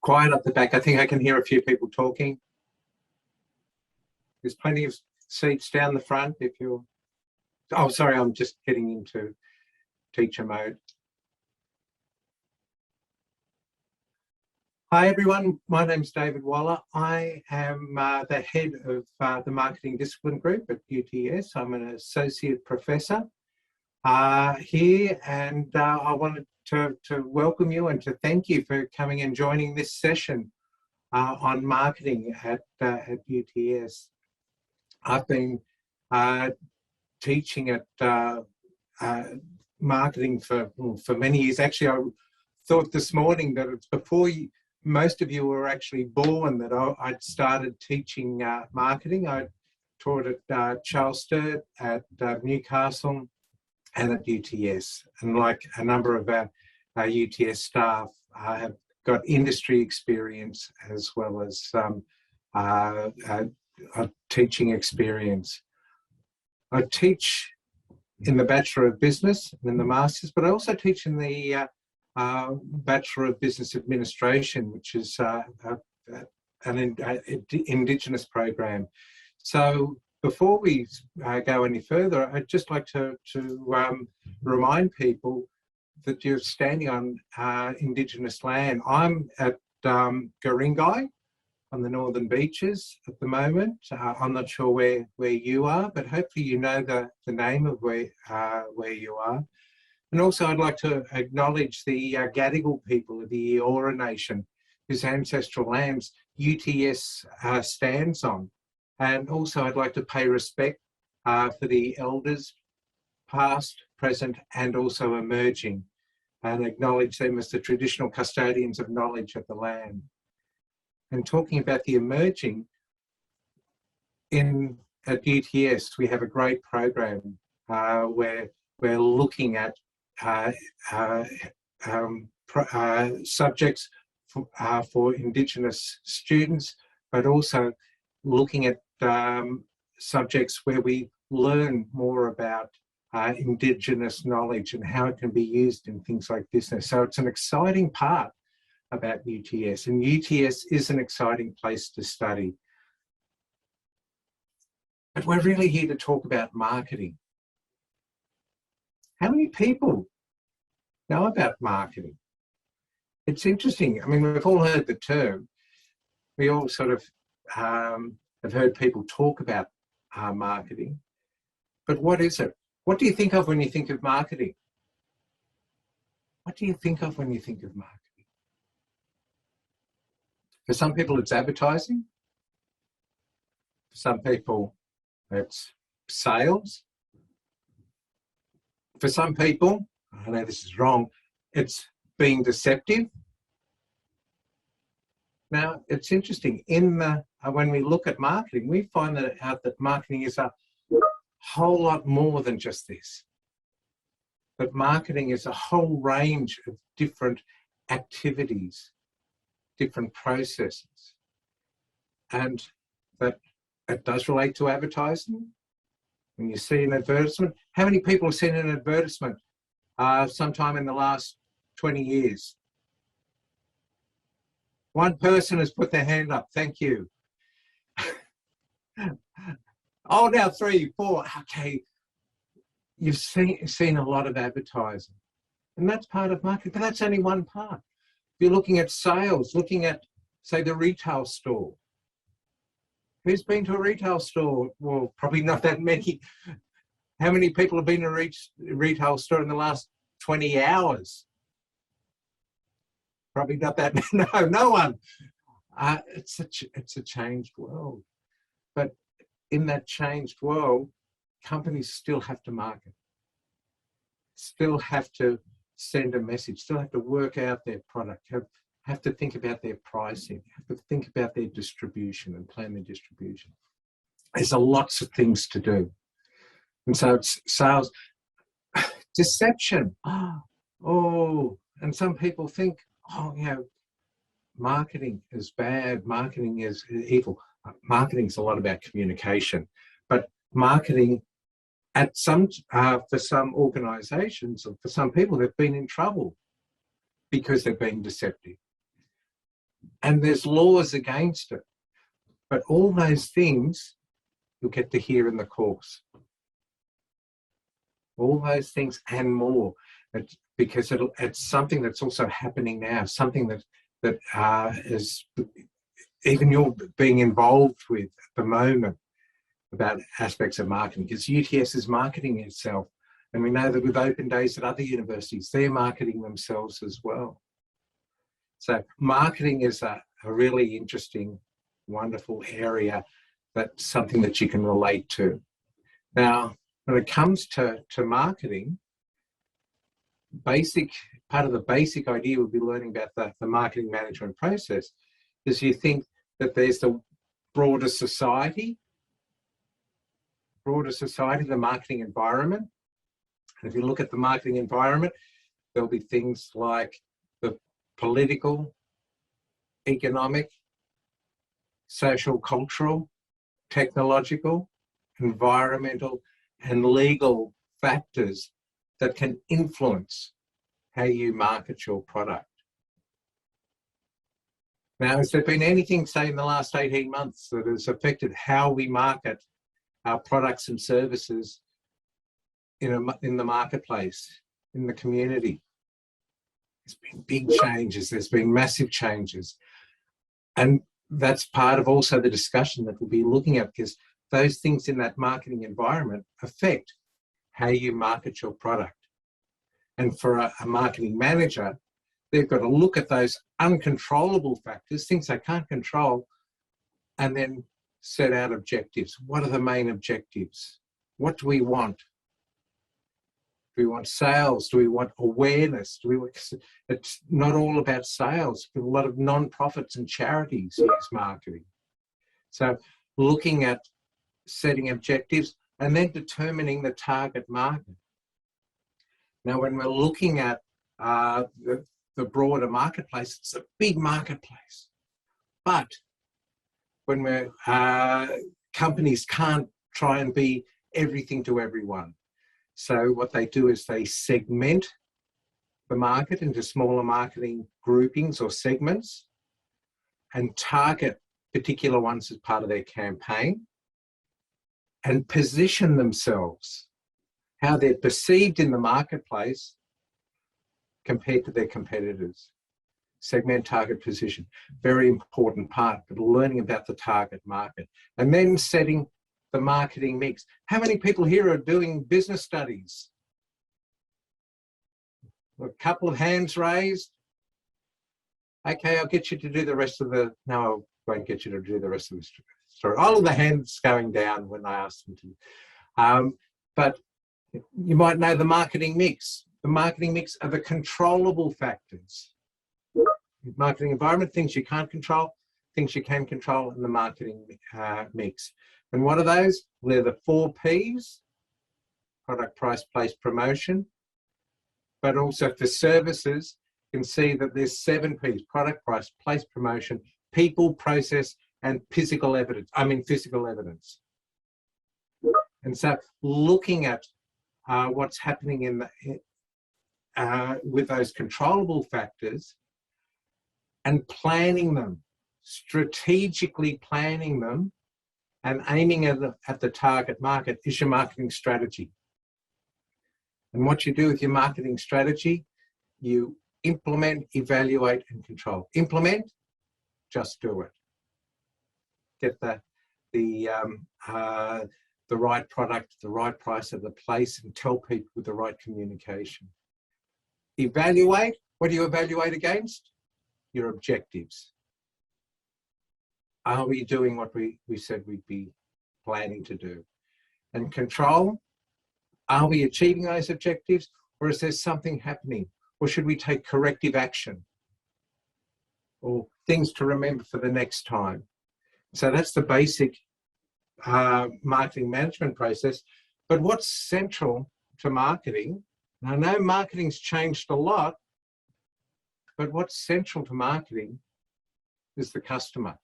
Quiet up the back. I think I can hear a few people talking. There's plenty of seats down the front if you're... Oh, sorry, I'm just getting into teacher mode. Hi everyone, my name's David Waller. I am the head of the Marketing Discipline Group at UTS. I'm an associate professor here, and I wanted to welcome you and to thank you for coming and joining this session on marketing at UTS. I've been teaching at marketing for many years. Actually, I thought this morning that it's before most of you were actually born that I'd started teaching marketing. I taught at Charles Sturt, at Newcastle, and at UTS. And like a number of our UTS staff, I have got industry experience as well as teaching experience. I teach in the Bachelor of Business and in the Masters, but I also teach in the Bachelor of Business Administration, which is an Indigenous program. So before we go any further, I'd just like to remind people that you're standing on Indigenous land. I'm at Guringai on the Northern Beaches at the moment. I'm not sure where you are, but hopefully you know the name of where you are. And also I'd like to acknowledge the Gadigal people of the Eora Nation, whose ancestral lands UTS stands on. And also I'd like to pay respect for the elders, past, present, and also emerging, and acknowledge them as the traditional custodians of knowledge of the land. And talking about the emerging, at UTS we have a great program where we're looking at subjects for Indigenous students, but also looking at subjects where we learn more about Indigenous knowledge and how it can be used in things like business. So it's an exciting part about UTS, and UTS is an exciting place to study. But we're really here to talk about marketing. How many people know about marketing? It's interesting. I mean, we've all heard the term. We all sort of have heard people talk about marketing. But what is it? What do you think of when you think of marketing? What do you think of when you think of marketing? For some people, it's advertising. For some people, it's sales. For some people, I know this is wrong, it's being deceptive. Now, it's interesting, when we look at marketing, we find out that marketing is a whole lot more than just this. But marketing is a whole range of different activities, different processes. And that it does relate to advertising. When you see an advertisement, how many people have seen an advertisement sometime in the last 20 years? One person has put their hand up, thank you. Oh, now 3, 4, okay. You've seen a lot of advertising, and that's part of marketing, but that's only one part. If you're looking at sales, looking at, say, the retail store. Who's been to a retail store? Well, probably not that many. How many people have been to a retail store in the last 20 hours? Probably not that many. No one. It's a changed world. But in that changed world, companies still have to market, still have to send a message, still have to work out their product, have to think about their pricing, have to think about their distribution and plan their distribution. There's lots of things to do. And so it's sales, deception. Oh, and some people think, oh, you know, marketing is bad, marketing is evil. Marketing is a lot about communication, but marketing at for some organisations or for some people, they've been in trouble because they're being deceptive. and there's laws against it. But all those things you'll get to hear in the course. All those things and more, because it's something that's also happening now, something that is even you're being involved with at the moment about aspects of marketing, because UTS is marketing itself. And we know that with open days at other universities, they're marketing themselves as well. So marketing is a really interesting, wonderful area, that's something that you can relate to. Now, when it comes to marketing, part of the basic idea we'll be learning about the marketing management process is you think that there's the broader society, the marketing environment. And if you look at the marketing environment, there'll be things like the political, economic, social, cultural, technological, environmental, and legal factors that can influence how you market your product. Now, has there been anything, say, in the last 18 months that has affected how we market our products and services in the marketplace, in the community? There's been big changes, there's been massive changes. And that's part of also the discussion that we'll be looking at, because those things in that marketing environment affect how you market your product. And for a marketing manager, they've got to look at those uncontrollable factors, things they can't control, and then set out objectives. What are the main objectives? What do we want? Do we want sales? Do we want awareness? It's not all about sales. A lot of non-profits and charities use marketing. So looking at setting objectives and then determining the target market. Now, when we're looking at the broader marketplace, it's a big marketplace. But when we're, companies can't try and be everything to everyone. So what they do is they segment the market into smaller marketing groupings or segments and target particular ones as part of their campaign and position themselves, how they're perceived in the marketplace compared to their competitors. Segment, target, position, very important part, but learning about the target market and then setting the marketing mix. How many people here are doing business studies? A couple of hands raised. Okay, I'll get you to do the rest of the, no, I won't get you to do the rest of the story. All of the hands going down when I asked them to. But you might know the marketing mix. The marketing mix are the controllable factors. Marketing environment, things you can't control, things you can control in the marketing mix. And what are those? They're the 4 Ps, product, price, place, promotion. But also for services, you can see that there's 7 Ps, product, price, place, promotion, people, process, and physical evidence. And so looking at what's happening in the, with those controllable factors and planning them, strategically planning them and aiming at the target market is your marketing strategy. And what you do with your marketing strategy, you implement, evaluate, and control. Implement, just do it. Get the right product, the right price at the place, and tell people with the right communication. Evaluate, what do you evaluate against? Your objectives. Are we doing what we said we'd be planning to do? And control, are we achieving those objectives, or is there something happening? Or should we take corrective action? Or things to remember for the next time? So that's the basic marketing management process. But what's central to marketing? I know marketing's changed a lot, but what's central to marketing is the customer.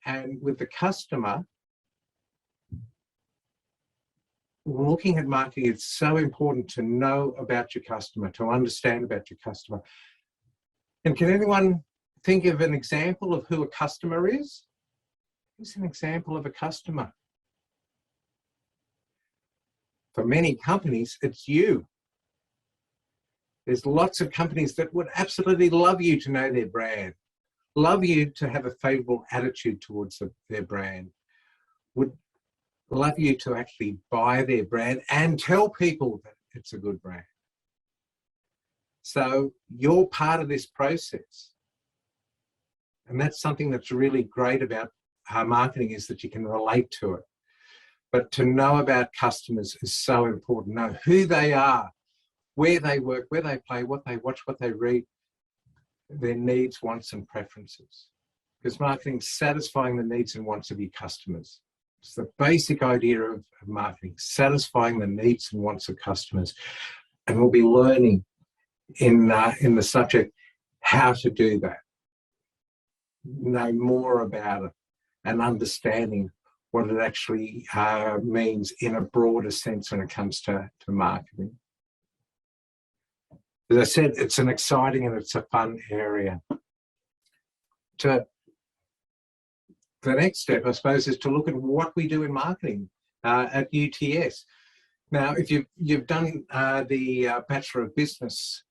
And with the customer, looking at marketing, it's so important to know about your customer, to understand about your customer. And can anyone think of an example of who a customer is. Here's an example of a customer. For many companies, it's you. There's lots of companies that would absolutely love you to know their brand, love you to have a favorable attitude towards their brand, would love you to actually buy their brand and tell people that it's a good brand. So you're part of this process. And that's something that's really great about marketing, is that you can relate to it. But to know about customers is so important. Know who they are, where they work, where they play, what they watch, what they read, their needs, wants and preferences. Because marketing is satisfying the needs and wants of your customers. It's the basic idea of marketing, satisfying the needs and wants of customers. And we'll be learning in the subject how to do that. Know more about it and understanding what it actually means in a broader sense when it comes to marketing. As I said, it's an exciting and it's a fun area. The next step, I suppose, is to look at what we do in marketing at UTS. Now, if you've done the Bachelor of Business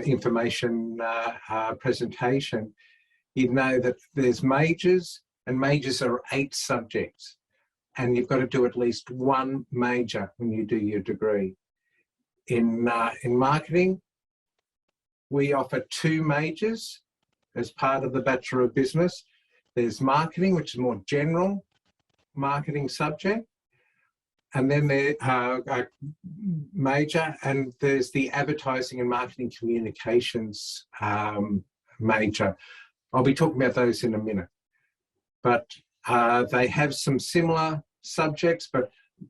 information presentation, you know that there's majors, and majors are 8 subjects, and you've got to do at least one major when you do your degree. In marketing, we offer 2 majors as part of the Bachelor of Business. There's marketing, which is more general marketing subject, and then there a major, and there's the advertising and marketing communications major. I'll be talking about those in a minute. But they have some similar subjects, but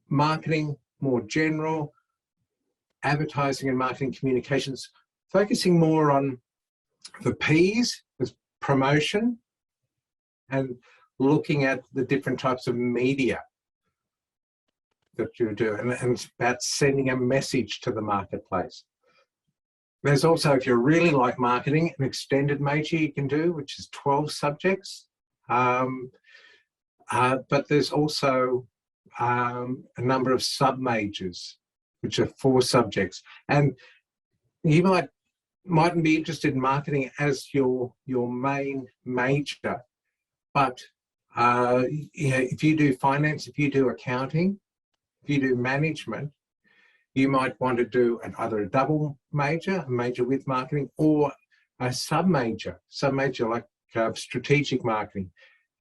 marketing, more general, advertising and marketing communications, focusing more on the P's, with promotion, and looking at the different types of media that you do, and it's about sending a message to the marketplace. There's also, if you really like marketing, an extended major you can do, which is 12 subjects. But there's also a number of sub-majors, which are 4 subjects. And you mightn't be interested in marketing as your main major, but if you do finance, if you do accounting, if you do management, you might want to do either a double major, a major with marketing, or a sub-major like strategic marketing,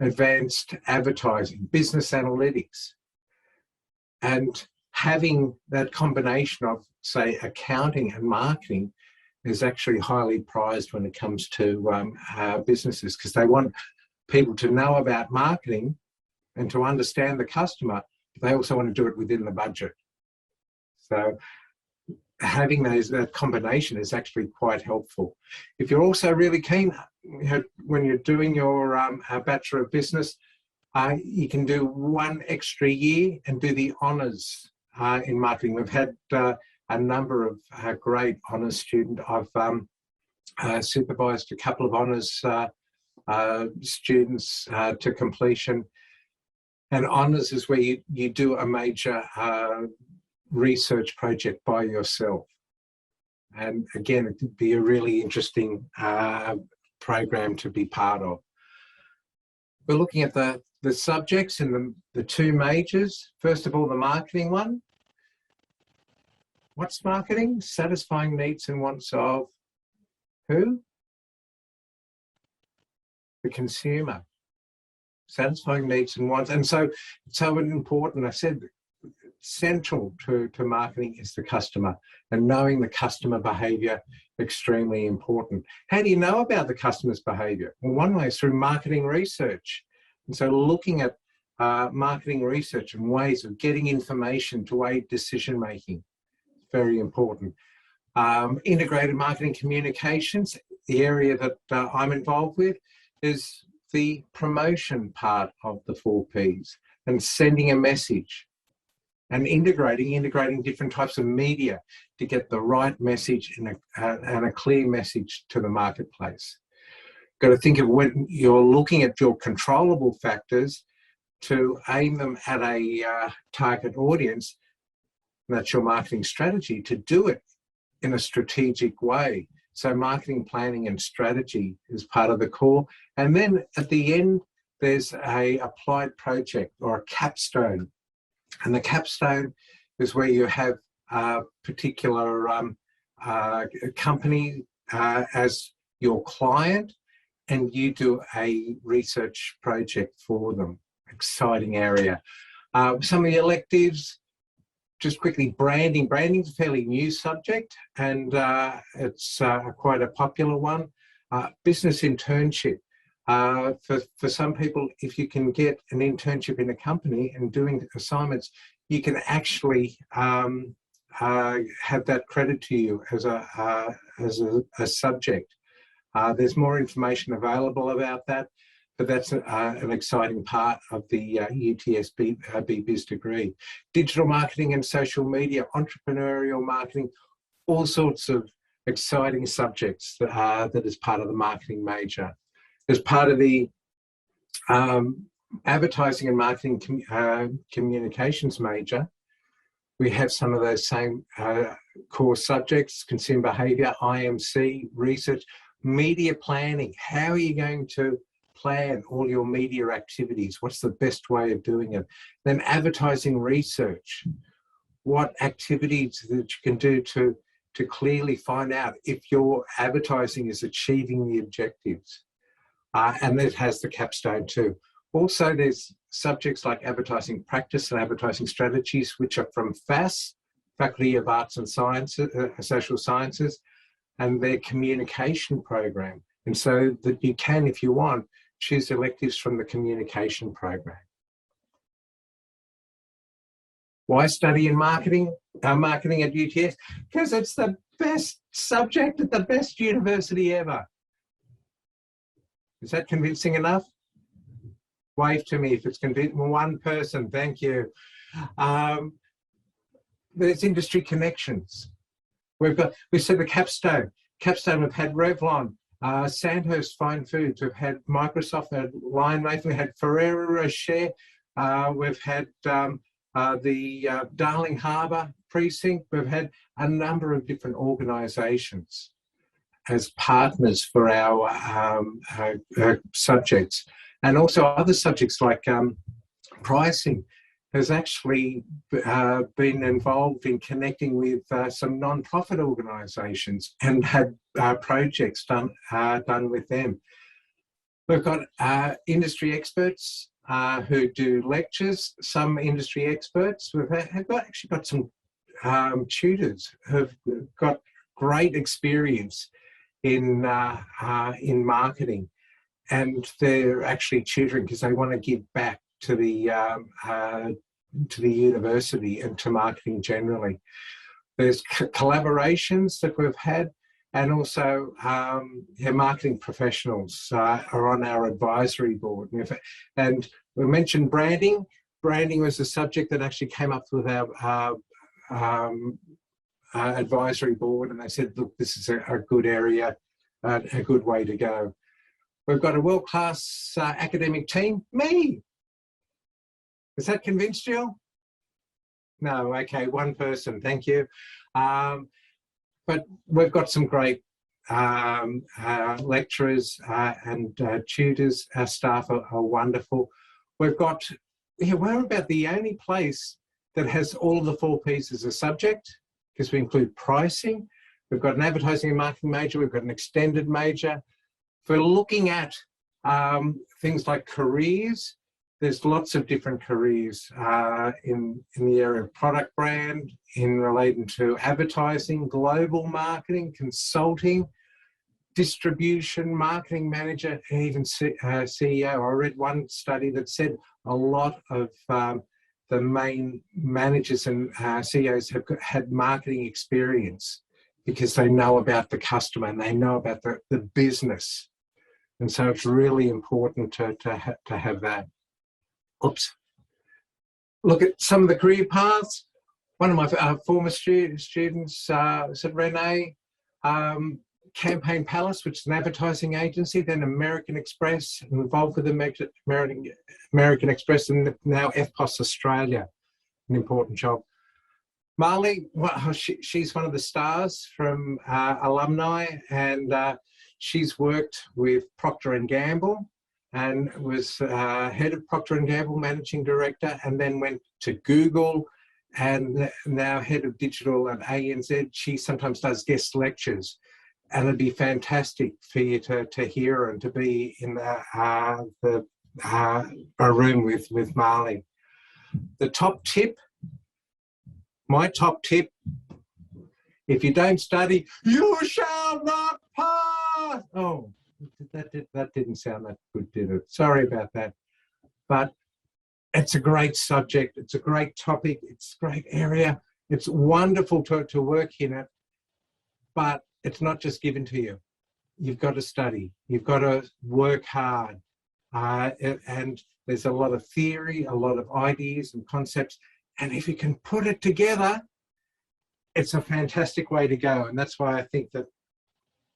advanced advertising, business analytics. And having that combination of, say, accounting and marketing is actually highly prized when it comes to businesses, because they want people to know about marketing and to understand the customer, but they also want to do it within the budget. So having that combination is actually quite helpful. If you're also really keen, when you're doing your Bachelor of Business, you can do 1 extra year and do the honours in marketing. We've had a number of great honours students. I've supervised a couple of honours students to completion. And honours is where you do a major research project by yourself. And again, it could be a really interesting program to be part of. We're looking at the subjects in the 2 majors. First of all, the marketing one. What's marketing? Satisfying needs and wants of who? The consumer. Satisfying needs and wants. And so important, I said, central to marketing is the customer, and knowing the customer behaviour, extremely important. How do you know about the customer's behaviour? Well, one way is through marketing research. And so looking at marketing research and ways of getting information to aid decision making, very important. Integrated marketing communications, the area that I'm involved with, is the promotion part of the 4 Ps, and sending a message. And integrating different types of media to get the right message and a clear message to the marketplace. got to think of when you're looking at your controllable factors to aim them at a target audience. And that's your marketing strategy, to do it in a strategic way. So marketing planning and strategy is part of the core. And then at the end, there's a applied project or a capstone. And the capstone is where you have a particular company as your client, and you do a research project for them. Exciting area. Some of the electives, just quickly, branding. Branding is a fairly new subject, and it's quite a popular one. Business internship. For some people, if you can get an internship in a company and doing assignments, you can actually have that credit to you as a subject. There's more information available about that, but that's an exciting part of the UTSB BBiz degree. Digital marketing and social media, entrepreneurial marketing, all sorts of exciting subjects that is part of the marketing major. As part of the advertising and marketing communications major, we have some of those same core subjects: consumer behaviour, IMC, research, media planning. How are you going to plan all your media activities? What's the best way of doing it? Then advertising research. What activities that you can do to clearly find out if your advertising is achieving the objectives. And that has the capstone too. Also, there's subjects like advertising practice and advertising strategies, which are from FAS, Faculty of Arts and Sciences, Social Sciences, and their communication program. And so that you can, if you want, choose electives from the communication program. Why study in marketing at UTS? Because it's the best subject at the best university ever. Is that convincing enough? Wave to me if it's convincing. One person, thank you. There's industry connections. We said the capstone. Capstone, we've had Revlon, Sandhurst Fine Foods, we've had Microsoft, we've had Lion Nathan, we had Ferrero Rocher, we've had the Darling Harbour Precinct, we've had a number of different organisations as partners for our subjects. And also other subjects like pricing has actually been involved in connecting with some non-profit organisations and had projects done with them. We've got industry experts who do lectures, some industry experts. We've actually got some tutors who've got great experience in marketing, and they're actually tutoring because they want to give back to the university and to marketing generally. There's collaborations that we've had, and also marketing professionals are on our advisory board. And we mentioned branding. Branding was the subject that actually came up with our advisory board, and they said, look, this is a good area, a good way to go. We've got a world-class academic team. Me! Has that convinced you? No, okay, one person, thank you. But we've got some great lecturers and tutors. Our staff are wonderful. We've got, we're about the only place that has all of the 4 P's as a subject, because we include pricing. We've got an advertising and marketing major. We've got an extended major. For looking at things like careers, there's lots of different careers in the area of product brand, in relating to advertising, global marketing, consulting, distribution, marketing manager, and even CEO. I read one study that said a lot of the main managers and CEOs have had marketing experience because they know about the customer and they know about the business. And so it's really important to have that. Oops. Look at some of the career paths. One of my former students said, Renee, Campaign Palace, which is an advertising agency, then American Express, involved with American Express, and now FPOS Australia, an important job. Marley, well, she's one of the stars from alumni, and she's worked with Procter & Gamble and was head of Procter & Gamble, managing director, and then went to Google and now head of digital at ANZ. She sometimes does guest lectures, and it'd be fantastic for you to hear her and to be in a room with Marley. The top tip, my top tip, if you don't study, you shall not pass. Oh, that didn't sound that good, did it? Sorry about that. But it's a great subject. It's a great topic. It's a great area. It's wonderful to work in it, but it's not just given to you. You've got to study. You've got to work hard. And there's a lot of theory, a lot of ideas and concepts. And if you can put it together, it's a fantastic way to go. And that's why I think that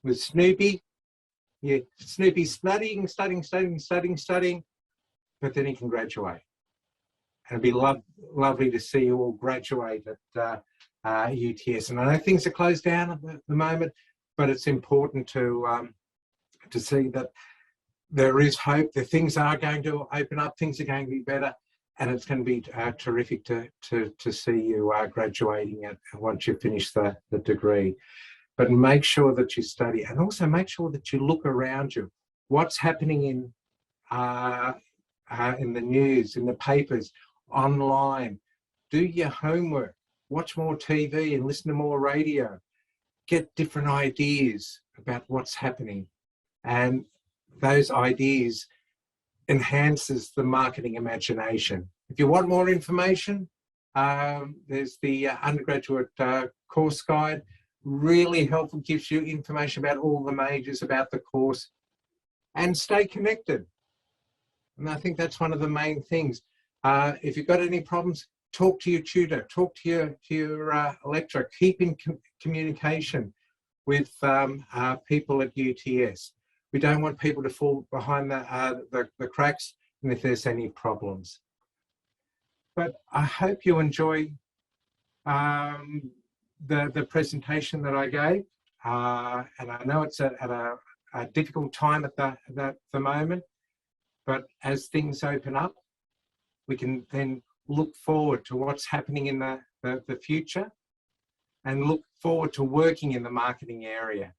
with Snoopy, Snoopy's studying, but then he can graduate. And it'd be lovely to see you all graduate at UTS. And I know things are closed down at the moment, but it's important to see that there is hope, that things are going to open up, things are going to be better, and it's going to be terrific to see you graduating once you finish the degree. But make sure that you study, and also make sure that you look around you. What's happening in the news, in the papers, online? Do your homework. Watch more TV and listen to more radio. Get different ideas about what's happening. And those ideas enhances the marketing imagination. If you want more information, there's the undergraduate course guide. Really helpful, gives you information about all the majors, about the course, and stay connected. And I think that's one of the main things. If you've got any problems, talk to your tutor, talk to your lecturer, keep in communication with people at UTS. We don't want people to fall behind the cracks, and if there's any problems. But I hope you enjoy the presentation that I gave, and I know it's at a difficult time at the moment, but as things open up, we can then look forward to what's happening in the future, and look forward to working in the marketing area.